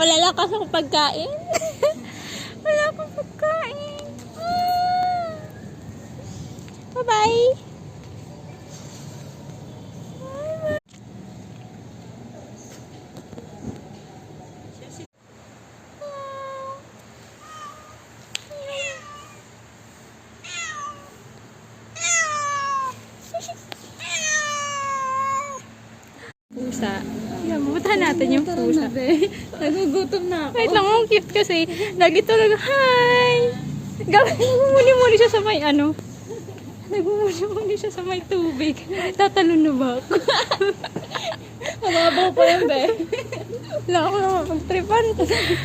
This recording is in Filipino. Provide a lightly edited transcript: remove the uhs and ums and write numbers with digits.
Malalakas ang pagkain. Wala akong pagkain. Bye-bye. Pusa. Nabutan natin yung pusa. Nagugutom na ako. Wait lang, ang cute kasi. Lagi talaga, hi! Nagmumuni-muni siya sa may ano. Nagmumuni-muni siya sa may tubig. Tatalon na ba ako? Mababaw pa yan, be. Wala ako na mapagtripan.